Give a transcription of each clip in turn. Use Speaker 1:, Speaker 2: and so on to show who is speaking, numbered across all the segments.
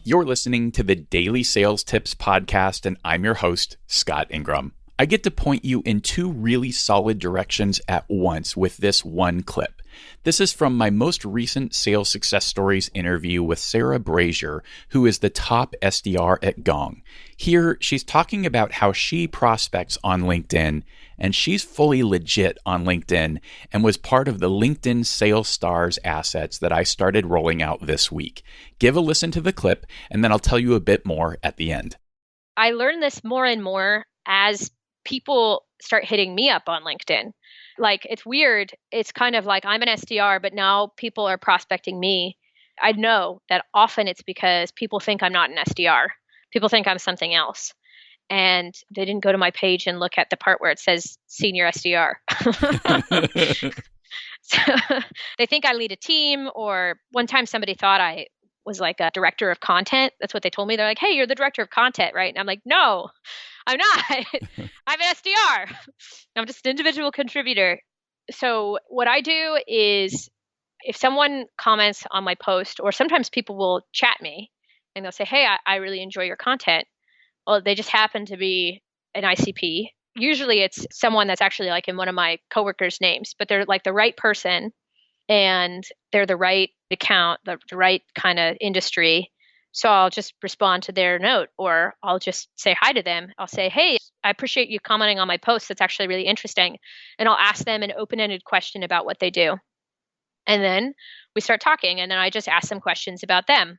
Speaker 1: You're listening to the Daily Sales Tips Podcast, and I'm your host, Scott Ingram. I get to point you in two really solid directions at once with this one clip. This is from my most recent Sales Success Stories interview with Sarah Brazier, who is the top SDR at Gong. Here, she's talking about how she prospects on LinkedIn, and she's fully legit on LinkedIn and was part of the LinkedIn Sales Stars assets that I started rolling out this week. Give a listen to the clip, and then I'll tell you a bit more at the end.
Speaker 2: I learned this more and more as people start hitting me up on LinkedIn. Like, it's weird. It's kind of like I'm an SDR, but now people are prospecting me. I know that often it's because people think I'm not an SDR. People think I'm something else. And they didn't go to my page and look at the part where it says senior SDR. So they think I lead a team, or one time somebody thought I was like a director of content. That's what they told me. They're like, hey, you're the director of content, right? And I'm like, no, I'm not. I'm an SDR. I'm just an individual contributor. So what I do is if someone comments on my post, or sometimes people will chat me and they'll say, hey, I really enjoy your content. Well, they just happen to be an ICP. Usually it's someone that's actually like in one of my coworkers' names, but they're like the right person and they're the right account, the right kind of industry. So I'll just respond to their note, or I'll just say hi to them. I'll say, hey, I appreciate you commenting on my post. That's actually really interesting. And I'll ask them an open-ended question about what they do. And then we start talking, and then I just ask them questions about them.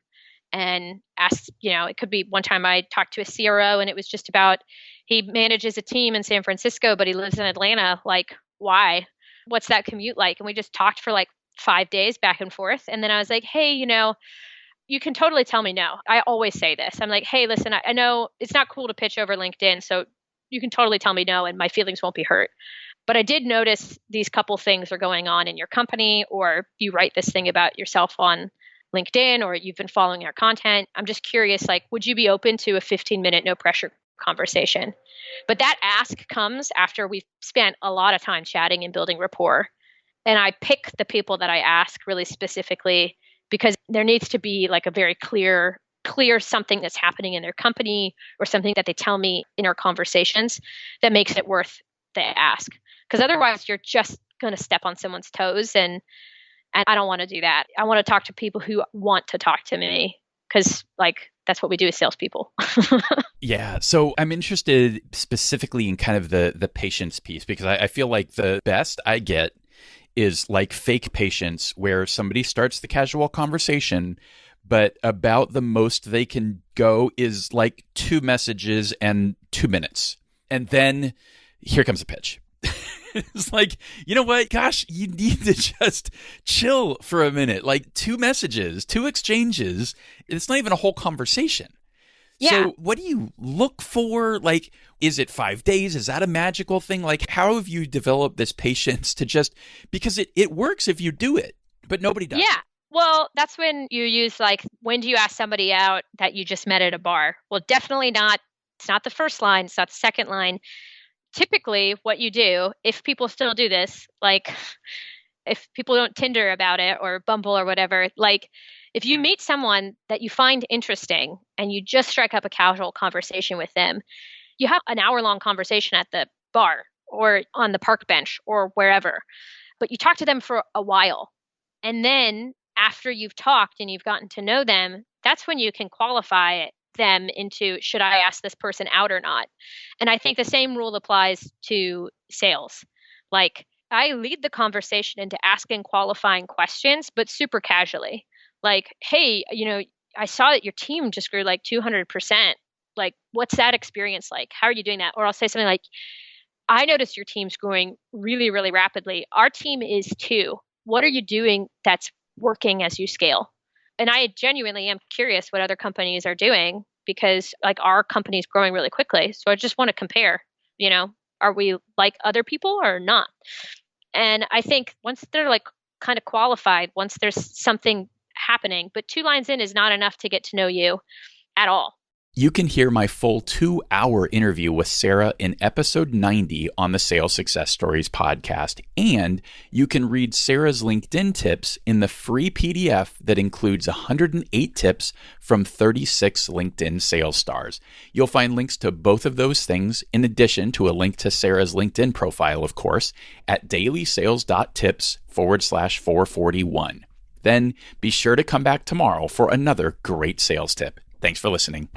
Speaker 2: And ask, it could be one time I talked to a CRO and it was just about, he manages a team in San Francisco, but he lives in Atlanta. Like, why? What's that commute like? And we just talked for like 5 days back and forth. And then I was like, hey, you can totally tell me no. I always say this. I'm like, hey, listen, I know it's not cool to pitch over LinkedIn, so you can totally tell me no and my feelings won't be hurt. But I did notice these couple things are going on in your company, or you write this thing about yourself on LinkedIn, or you've been following our content. I'm just curious, like, would you be open to a 15-minute no pressure conversation? But that ask comes after we've spent a lot of time chatting and building rapport. And I pick the people that I ask really specifically because there needs to be like a very clear something that's happening in their company, or something that they tell me in our conversations that makes it worth the ask. Because otherwise you're just going to step on someone's toes, and I don't want to do that. I want to talk to people who want to talk to me, because like that's what we do as salespeople.
Speaker 1: Yeah. So I'm interested specifically in kind of the patience piece, because I feel like the best I get is like fake patience, where somebody starts the casual conversation, but about the most they can go is like 2 messages and 2 minutes. And then here comes a pitch. It's like, you know what? Gosh, you need to just chill for a minute. Like 2 messages, 2 exchanges. It's not even a whole conversation.
Speaker 2: Yeah.
Speaker 1: So what do you look for? Like, is it 5 days? Is that a magical thing? Like, how have you developed this patience to just, because it works if you do it, but nobody does.
Speaker 2: Yeah. Well, that's when you use like, when do you ask somebody out that you just met at a bar? Well, definitely not. It's not the first line. It's not the second line. Typically what you do, if people still do this, like if people don't Tinder about it or Bumble or whatever, like if you meet someone that you find interesting and you just strike up a casual conversation with them, you have an hour-long conversation at the bar or on the park bench or wherever, but you talk to them for a while. And then after you've talked and you've gotten to know them, that's when you can qualify them into, should I ask this person out or not? And I think the same rule applies to sales. Like, I lead the conversation into asking qualifying questions, but super casually. Like, hey, I saw that your team just grew like 200%. Like, what's that experience like? How are you doing that? Or I'll say something like, I noticed your team's growing really, really rapidly. Our team is too. What are you doing that's working as you scale? And I genuinely am curious what other companies are doing, because like our company is growing really quickly. So I just want to compare, are we like other people or not? And I think once they're like kind of qualified, once there's something happening, but 2 lines in is not enough to get to know you at all.
Speaker 1: You can hear my full 2-hour interview with Sarah in episode 90 on the Sales Success Stories podcast, and you can read Sarah's LinkedIn tips in the free PDF that includes 108 tips from 36 LinkedIn sales stars. You'll find links to both of those things, in addition to a link to Sarah's LinkedIn profile, of course, at dailysales.tips/441. Then be sure to come back tomorrow for another great sales tip. Thanks for listening.